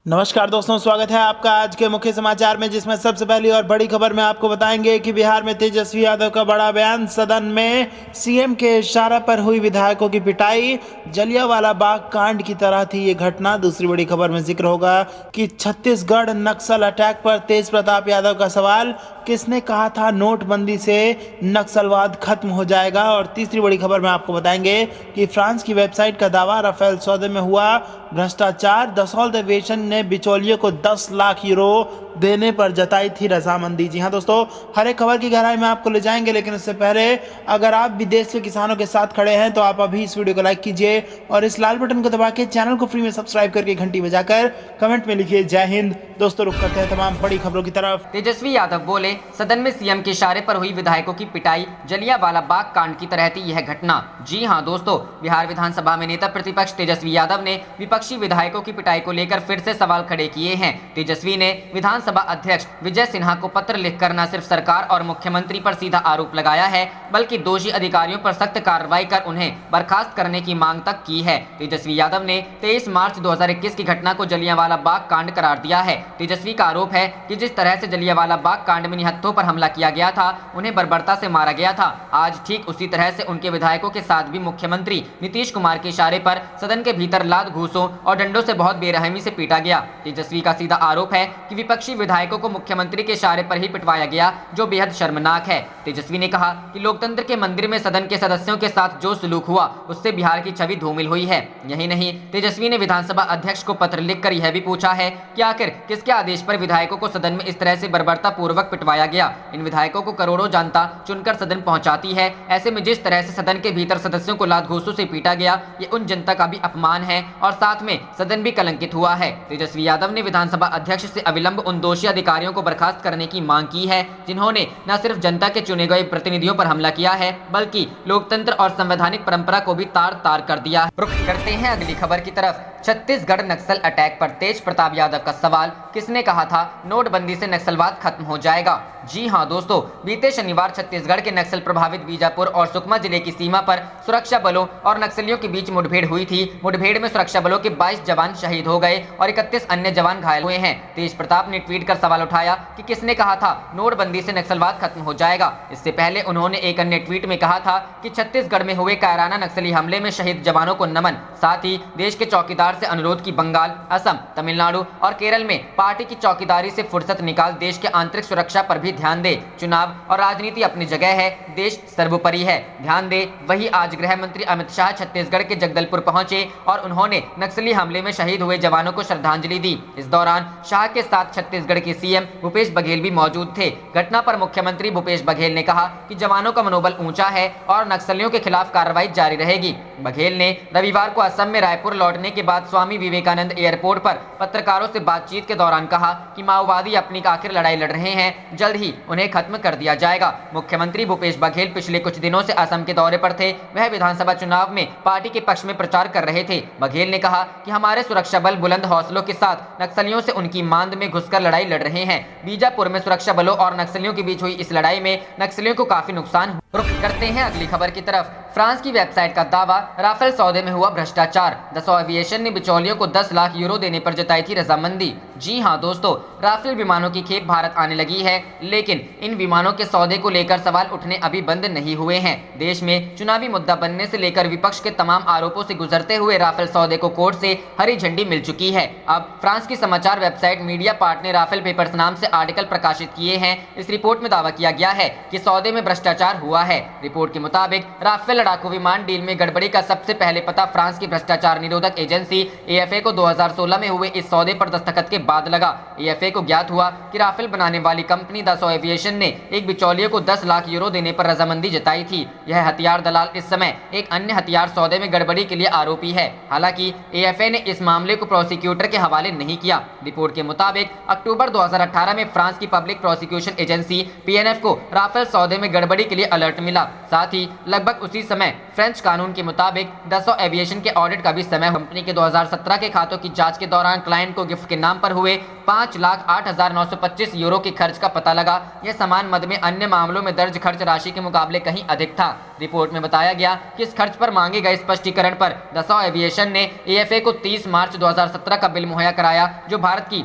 नमस्कार दोस्तों, स्वागत है आपका आज के मुख्य समाचार में, जिसमें सबसे पहली और बड़ी खबर में आपको बताएंगे कि बिहार में तेजस्वी यादव का बड़ा बयान। सदन में सीएम के इशारा पर हुई विधायकों की पिटाई। जलियांवाला बाग कांड की तरह थी ये घटना। दूसरी बड़ी खबर में जिक्र होगा कि छत्तीसगढ़ नक्सल अटैक पर तेज प्रताप यादव का सवाल, किसने कहा था नोटबंदी से नक्सलवाद खत्म हो जाएगा। और तीसरी बड़ी खबर में आपको बताएंगे कि फ्रांस की वेबसाइट का दावा, राफेल सौदे में हुआ भ्रष्टाचार। दसौल्त एविएशन ने बिचौलिए को 10 लाख यूरो देने पर जताई थी रजामंदी। जी हां दोस्तों, हर एक खबर की गहराई में आपको ले जाएंगे, लेकिन उससे पहले अगर आप भी देश के किसानों के साथ खड़े हैं तो आप अभी इस वीडियो को लाइक कीजिए और इस लाल बटन को दबा के चैनल को फ्री में सब्सक्राइब करके घंटी बजाकर कमेंट में लिखिए जय हिंद। दोस्तों, रुक करते हैं तमाम बड़ी खबरों की तरफ। तेजस्वी यादव बोले, सदन में सीएम के इशारे पर हुई विधायकों की पिटाई। जलियांवाला बाग कांड की तरह थी यह घटना। जी हां दोस्तों, बिहार विधानसभा में नेता प्रतिपक्ष तेजस्वी यादव ने विपक्षी विधायकों की पिटाई को लेकर फिर से सवाल खड़े किए हैं। तेजस्वी ने विधानसभा अध्यक्ष विजय सिन्हा को पत्र लिखकर न सिर्फ सरकार और मुख्यमंत्री पर सीधा आरोप लगाया है, बल्कि दोषी अधिकारियों पर सख्त कार्रवाई कर उन्हें बर्खास्त करने की मांग तक की है। तेजस्वी यादव ने 23 मार्च 2021 की घटना को जलियांवाला बाग कांड करार दिया है। तेजस्वी का आरोप है कि जिस तरह से जलियांवाला बाग कांड में निहत्थों पर हमला किया गया था, उन्हें बर्बरता से मारा गया था, आज ठीक उसी तरह से उनके विधायकों के साथ भी मुख्यमंत्री नीतीश कुमार के इशारे पर सदन के भीतर लात घूसों और डंडों से बहुत बेरहमी से पीटा गया। तेजस्वी का सीधा आरोप है कि विपक्षी विधायकों को मुख्यमंत्री के इशारे पर ही पिटवाया गया, जो बेहद शर्मनाक है। तेजस्वी ने कहा कि लोकतंत्र के मंदिर में सदन के सदस्यों के साथ जो सलूक हुआ, उससे बिहार की छवि धूमिल हुई है। यही नहीं, तेजस्वी ने विधानसभा अध्यक्ष को पत्र लिखकर यह भी पूछा है कि आखिर किसके आदेश पर विधायकों को सदन में इस तरह से बर्बरता पूर्वक पिटवाया गया। इन विधायकों को करोड़ों जनता चुनकर सदन पहुंचाती है, ऐसे में जिस तरह से सदन के भीतर सदस्यों को लात घूसों से पीटा गया, ये उन जनता का भी अपमान है और साथ में सदन भी कलंकित हुआ है। तेजस्वी यादव ने विधानसभा अध्यक्ष से अविलंब उन दोषी अधिकारियों को बर्खास्त करने की मांग की है, जिन्होंने न सिर्फ जनता के चुने गए प्रतिनिधियों पर हमला किया है, बल्कि लोकतंत्र और संवैधानिक परंपरा को भी तार तार कर दिया। रुख करते हैं अगली खबर की तरफ। छत्तीसगढ़ नक्सल अटैक पर तेज प्रताप यादव का सवाल, किसने कहा था नोटबंदी से नक्सलवाद खत्म हो जाएगा। जी हां दोस्तों, बीते शनिवार छत्तीसगढ़ के नक्सल प्रभावित बीजापुर और सुकमा जिले की सीमा पर सुरक्षा बलों और नक्सलियों के बीच मुठभेड़ हुई थी। मुठभेड़ में सुरक्षा बलों के 22 जवान शहीद हो गए और 31 अन्य जवान घायल हुए हैं। तेज प्रताप ने ट्वीट कर सवाल उठाया कि किसने कहा था नोटबंदी से नक्सलवाद खत्म हो जाएगा। इससे पहले उन्होंने एक अन्य ट्वीट में कहा था कि छत्तीसगढ़ में हुए कायराना नक्सली हमले में शहीद जवानों को नमन। साथ ही देश के चौकीदार से अनुरोध की बंगाल, असम, तमिलनाडु और केरल में पार्टी की चौकीदारी से फुर्सत निकाल देश के आंतरिक सुरक्षा पर भी ध्यान दे। चुनाव और राजनीति अपनी जगह है, देश सर्वोपरि है, ध्यान दे। वही आज गृह मंत्री अमित शाह छत्तीसगढ़ के जगदलपुर पहुंचे और उन्होंने नक्सली हमले में शहीद हुए जवानों को श्रद्धांजलि दी। इस दौरान शाह के साथ छत्तीसगढ़ के सीएम भूपेश बघेल भी मौजूद थे। घटना पर मुख्यमंत्री भूपेश बघेल ने कहा कि जवानों का मनोबल ऊंचा है और नक्सलियों के खिलाफ कार्रवाई जारी रहेगी। बघेल ने रविवार को असम में रायपुर लौटने के बाद स्वामी विवेकानंद एयरपोर्ट पर पत्रकारों से बातचीत के दौरान कहा कि माओवादी अपनी आखिर लड़ाई लड़ रहे हैं, जल्द ही उन्हें खत्म कर दिया जाएगा। मुख्यमंत्री भूपेश बघेल पिछले कुछ दिनों से असम के दौरे पर थे। वह विधानसभा चुनाव में पार्टी के पक्ष में प्रचार कर रहे थे। बघेल ने कहा कि हमारे सुरक्षा बल बुलंद हौसलों के साथ नक्सलियों से उनकी मांद में घुसकर लड़ाई लड़ रहे हैं। बीजापुर में सुरक्षा बलों और नक्सलियों के बीच हुई इस लड़ाई में नक्सलियों को काफी नुकसान। रुख करते हैं अगली खबर की तरफ। फ्रांस की वेबसाइट का दावा, राफेल सौदे में हुआ भ्रष्टाचार। दसौल्त एविएशन ने बिचौलियों को 10 लाख यूरो देने पर जताई थी रजामंदी। जी हां दोस्तों, राफेल विमानों की खेप भारत आने लगी है, लेकिन इन विमानों के सौदे को लेकर सवाल उठने अभी बंद नहीं हुए हैं। देश में चुनावी मुद्दा बनने से लेकर विपक्ष के तमाम आरोपों से गुजरते हुए राफेल सौदे को कोर्ट से हरी झंडी मिल चुकी है। अब फ्रांस की समाचार वेबसाइट मीडिया पार्ट ने राफेल पेपर्स नाम से आर्टिकल प्रकाशित किए हैं। इस रिपोर्ट में दावा किया गया है कि सौदे में भ्रष्टाचार हुआ है। रिपोर्ट के मुताबिक राफेल लड़ाकू विमान डील में गड़बड़ी का सबसे पहले पता फ्रांस की भ्रष्टाचार निरोधक एजेंसी एएफए को 2016 में हुए इस सौदे पर दस्तखत के बाद लगा। एएफए को ज्ञात हुआ कि राफेल बनाने वाली कंपनी दसौल्त एविएशन ने एक बिचौलिए को 10 लाख यूरो देने पर रजामंदी जताई थी। यह हथियार दलाल इस समय एक अन्य हथियार सौदे में गड़बड़ी के लिए आरोपी है। हालांकि एएफए ने इस मामले को प्रोसिक्यूटर के हवाले नहीं किया। रिपोर्ट के मुताबिक अक्टूबर 2018 में फ्रांस की पब्लिक प्रोसिक्यूशन एजेंसी पीएनएफ को राफेल सौदे में गड़बड़ी के लिए अलर्ट मिला। साथ ही लगभग उसी समय फ्रेंच कानून के मुताबिक दसॉ एविएशन के ऑडिट का भी समय कंपनी के 2017 के खातों की जांच के दौरान क्लाइंट को गिफ्ट के नाम पर हुए 5,08,925 यूरो के खर्च का पता लगा। यह समान मद में अन्य मामलों में दर्ज खर्च राशि के मुकाबले कहीं अधिक था। रिपोर्ट में बताया गया कि इस खर्च पर मांगे गए स्पष्टीकरण पर दसॉ एविएशन ने एएफए को 30 मार्च 2017 का बिल मुहैया कराया, जो भारत की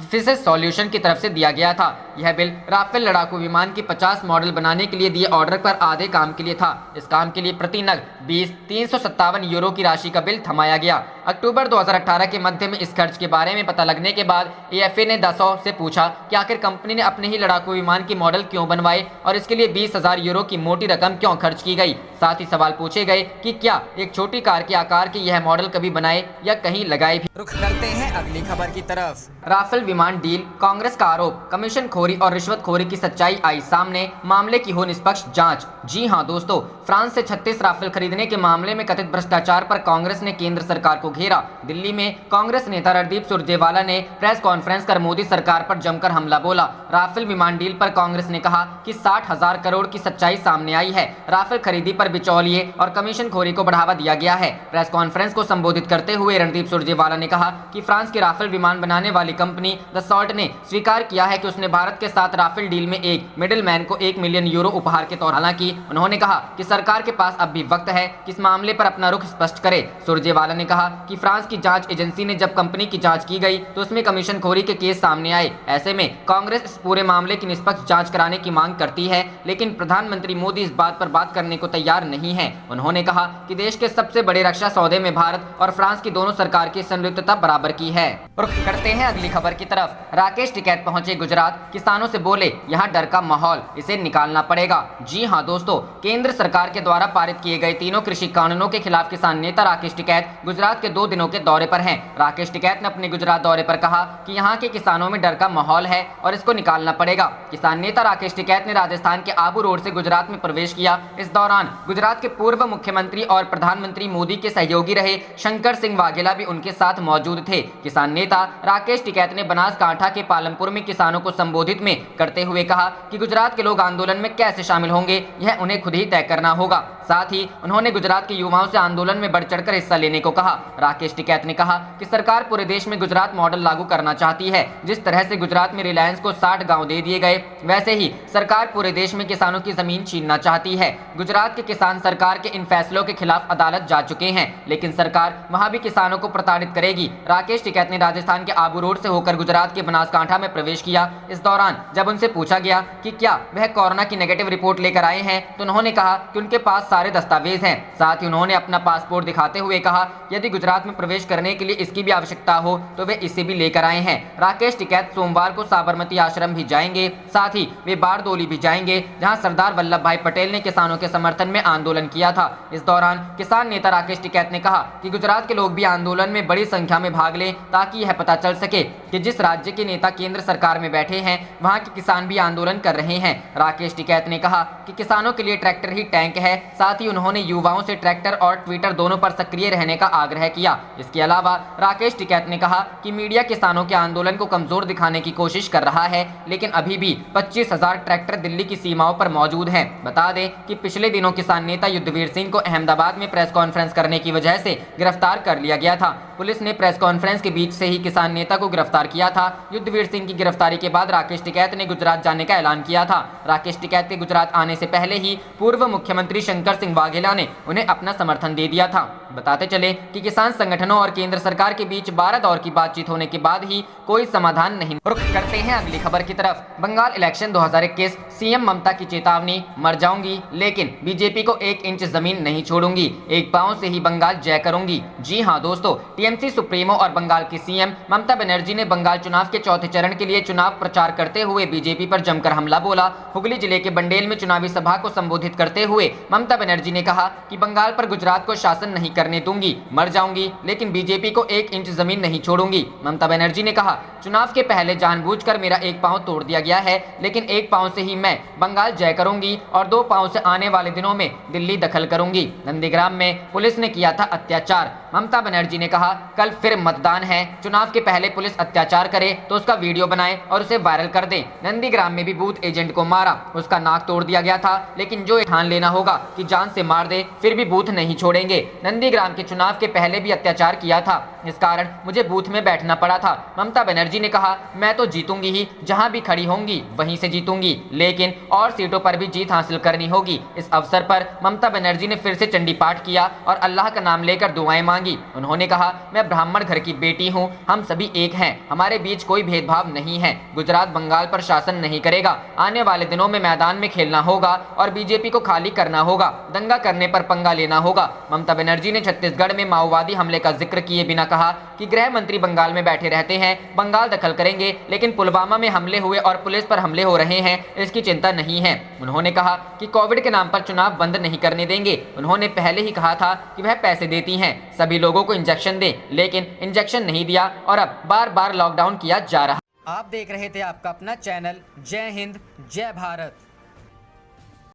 फिशेस सॉल्यूशन की तरफ से दिया गया था। यह बिल राफेल लड़ाकू विमान की 50 मॉडल बनाने के लिए दिए ऑर्डर पर आधे काम के लिए था। इस काम के लिए प्रति नग 20,357 यूरो की राशि का बिल थमाया गया। अक्टूबर 2018 के मध्य में इस खर्च के बारे में पता लगने के बाद एएफए ने दसॉ से पूछा कि आखिर कंपनी ने अपने ही लड़ाकू विमान की मॉडल क्यों बनवाए और इसके लिए 20,000 यूरो की मोटी रकम क्यों खर्च की गई। साथ ही सवाल पूछे गए कि क्या एक छोटी कार के आकार के यह मॉडल कभी बनाए या कहीं लगाए भी। रुख करते हैं अगली खबर की तरफ। राफेल विमान डील, कांग्रेस का आरोप, कमीशन खोरी और रिश्वतखोरी की सच्चाई आई सामने, मामले की हो निष्पक्ष जांच। जी हां दोस्तों, फ्रांस से 36 राफेल खरीदने के मामले में कथित भ्रष्टाचार पर कांग्रेस ने केंद्र सरकार को घेरा। दिल्ली में कांग्रेस नेता रणदीप सुरजेवाला ने प्रेस कॉन्फ्रेंस कर मोदी सरकार पर जमकर हमला बोला। राफेल विमान डील पर कांग्रेस ने कहा कि 60,000 करोड़ की सच्चाई सामने आई है। राफेल खरीदी पर बिचौलिए और कमीशन खोरी को बढ़ावा दिया गया है। प्रेस कॉन्फ्रेंस को संबोधित करते हुए रणदीप सुरजेवाला ने कहा कि फ्रांस की राफेल विमान बनाने वाली कंपनी दसॉल्ट ने स्वीकार किया है कि उसने भारत के साथ राफेल डील में एक मिडिलमैन को 1 मिलियन यूरो उपहार के तौर। हालांकि उन्होंने कहा कि सरकार के पास अब भी वक्त है कि इस मामले पर अपना रुख स्पष्ट करे। सुरजेवाला ने कहा कि फ्रांस की जांच एजेंसी ने जब कंपनी की जांच की गई तो उसमें कमीशन खोरी के केस सामने आए। ऐसे में कांग्रेस इस पूरे मामले की निष्पक्ष जांच कराने की मांग करती है, लेकिन प्रधानमंत्री मोदी इस बात पर बात करने को तैयार नहीं है। उन्होंने कहा कि देश के सबसे बड़े रक्षा सौदे में भारत और फ्रांस की दोनों सरकार की संलिप्तता बराबर की है। रुख करते हैं अगली खबर की तरफ। राकेश टिकैत पहुंचे गुजरात, किसानों से बोले यहाँ डर का माहौल, इसे निकालना पड़ेगा। जी हां दोस्तों, केंद्र सरकार के द्वारा पारित किए गए तीनों कृषि कानूनों के खिलाफ किसान नेता राकेश टिकैत गुजरात के 2 दिनों के दौरे पर हैं। राकेश टिकैत ने अपने गुजरात दौरे पर कहा कि यहाँ के किसानों में डर का माहौल है और इसको निकालना पड़ेगा। किसान नेता राकेश टिकैत ने राजस्थान के आबू रोड से गुजरात में प्रवेश किया। इस दौरान गुजरात के पूर्व मुख्यमंत्री और प्रधानमंत्री मोदी के सहयोगी रहे शंकर सिंह वाघेला भी उनके साथ मौजूद थे। किसान नेता राकेश टिकैत ने बनासकांठा के पालमपुर में किसानों को संबोधित में करते हुए कहा कि गुजरात के लोग आंदोलन में कैसे शामिल होंगे यह उन्हें खुद ही तय करना होगा। साथ ही उन्होंने गुजरात के युवाओं से आंदोलन में बढ़ चढ़कर हिस्सा लेने को कहा। राकेश टिकैत ने कहा कि सरकार पूरे देश में गुजरात मॉडल लागू करना चाहती है। जिस तरह से गुजरात में रिलायंस को 60 गांव दे दिए गए, वैसे ही सरकार पूरे देश में किसानों की जमीन छीनना चाहती है। गुजरात के किसान सरकार के इन फैसलों के खिलाफ अदालत जा चुके हैं, लेकिन सरकार वहां भी किसानों को प्रताड़ित करेगी। राकेश टिकैत ने राजस्थान के आबू रोड से होकर गुजरात के बनासकांठा में प्रवेश किया। इस दौरान जब उनसे पूछा गया कि क्या वह कोरोना की नेगेटिव रिपोर्ट लेकर आए हैं, तो उन्होंने कहा कि उनके पास सारे दस्तावेज हैं। साथ ही उन्होंने अपना पासपोर्ट दिखाते हुए कहा यदि गुजरात में प्रवेश करने के लिए इसकी भी आवश्यकता हो तो वे इसे भी लेकर आए हैं। राकेश टिकैत सोमवार को साबरमती आश्रम भी जाएंगे। साथ ही वे बारडोली भी जाएंगे, जहां सरदार वल्लभ भाई पटेल ने किसानों के समर्थन में आंदोलन किया था। इस दौरान किसान नेता राकेश टिकैत ने कहा कि गुजरात के लोग भी आंदोलन में बड़ी संख्या में भाग लें, ताकि यह पता चल सके कि जिस राज्य के नेता केंद्र सरकार में बैठे हैं वहां के किसान भी आंदोलन कर रहे हैं। राकेश टिकैत ने कहा कि किसानों के लिए ट्रैक्टर ही टैंक है। साथ ही उन्होंने युवाओं से ट्रैक्टर और ट्विटर दोनों पर सक्रिय रहने का आग्रह किया। इसके अलावा राकेश टिकैत ने कहा कि मीडिया किसानों के आंदोलन को कमजोर दिखाने की कोशिश कर रहा है, लेकिन अभी भी 25,000 ट्रैक्टर दिल्ली की सीमाओं पर मौजूद हैं। बता दें कि पिछले दिनों किसान नेता युद्धवीर सिंह को अहमदाबाद में प्रेस कॉन्फ्रेंस करने की वजह से गिरफ्तार कर लिया गया था। पुलिस ने प्रेस कॉन्फ्रेंस के बीच से ही किसान नेता को गिरफ्तार किया था। युद्धवीर सिंह की गिरफ्तारी के बाद राकेश टिकैत ने गुजरात जाने का ऐलान किया था। राकेश टिकैत के गुजरात आने से पहले ही पूर्व मुख्यमंत्री शंकर सिंह वाघेला ने उन्हें अपना समर्थन दे दिया था। बताते चले कि किसान संगठनों और केंद्र सरकार के बीच 12 दौर की बातचीत होने के बाद ही कोई समाधान नहीं। रुख करते हैं अगली खबर की तरफ। बंगाल इलेक्शन 2021, सीएम ममता की चेतावनी, मर जाऊंगी लेकिन बीजेपी को 1 इंच जमीन नहीं छोड़ूंगी, एक पांव से ही बंगाल जय करूंगी। जी हां दोस्तों, टीएमसी सुप्रीमो और बंगाल की सीएम ममता बनर्जी ने बंगाल चुनाव के चौथे चरण के लिए चुनाव प्रचार करते हुए बीजेपी पर जमकर हमला बोला। हुगली जिले के बंडेल में चुनावी सभा को संबोधित करते हुए ममता बनर्जी ने कहा कि बंगाल पर गुजरात को शासन नहीं करने दूंगी, मर जाऊंगी लेकिन बीजेपी को 1 इंच जमीन नहीं छोड़ूंगी। ममता बनर्जी ने कहा, चुनाव के पहले जानबूझकर मेरा एक पांव तोड़ दिया गया है, लेकिन एक पांव से ही मैं बंगाल जय करूंगी और 2 पांव से आने वाले दिनों में दिल्ली दखल करूंगी। नंदीग्राम में पुलिस ने किया था अत्याचार। ममता बनर्जी ने कहा, कल फिर मतदान है, चुनाव के पहले पुलिस अत्याचार करे तो उसका वीडियो बनाए और उसे वायरल कर दें। नंदीग्राम में भी बूथ एजेंट को मारा, उसका नाक तोड़ दिया गया था, लेकिन जो ठान लेना होगा कि जान से मार दे फिर भी बूथ नहीं छोड़ेंगे। नंदीग्राम के चुनाव के पहले भी अत्याचार किया था, इस कारण मुझे बूथ में बैठना पड़ा था। ममता बनर्जी ने कहा, मैं तो जीतूंगी ही, जहां भी खड़ी होंगी वहीं से जीतूंगी, लेकिन और सीटों पर भी जीत हासिल करनी होगी। इस अवसर पर ममता बनर्जी ने फिर से चंडी पाठ किया और अल्लाह का नाम लेकर दुआएं मांगी। उन्होंने कहा, मैं ब्राह्मण घर की बेटी हूं, हम सभी एक हैं, हमारे बीच कोई भेदभाव नहीं है। गुजरात बंगाल पर शासन नहीं करेगा, आने वाले दिनों में मैदान में खेलना होगा और बीजेपी को खाली करना होगा, दंगा करने पर पंगा लेना होगा। ममता बनर्जी ने छत्तीसगढ़ में माओवादी हमले का जिक्र किए बिना कहा कि गृह मंत्री बंगाल में बैठे रहते हैं, बंगाल दखल करेंगे, लेकिन पुलवामा में हमले हुए और पुलिस पर हमले हो रहे हैं, इसकी चिंता नहीं है। उन्होंने कहा कि कोविड के नाम पर चुनाव बंद नहीं करने देंगे। उन्होंने पहले ही कहा था कि वह पैसे देती हैं, सभी लोगों को इंजेक्शन दें, लेकिन इंजेक्शन नहीं दिया और अब बार बार लॉकडाउन किया जा रहा। आप देख रहे थे आपका अपना चैनल जय हिंद जय भारत।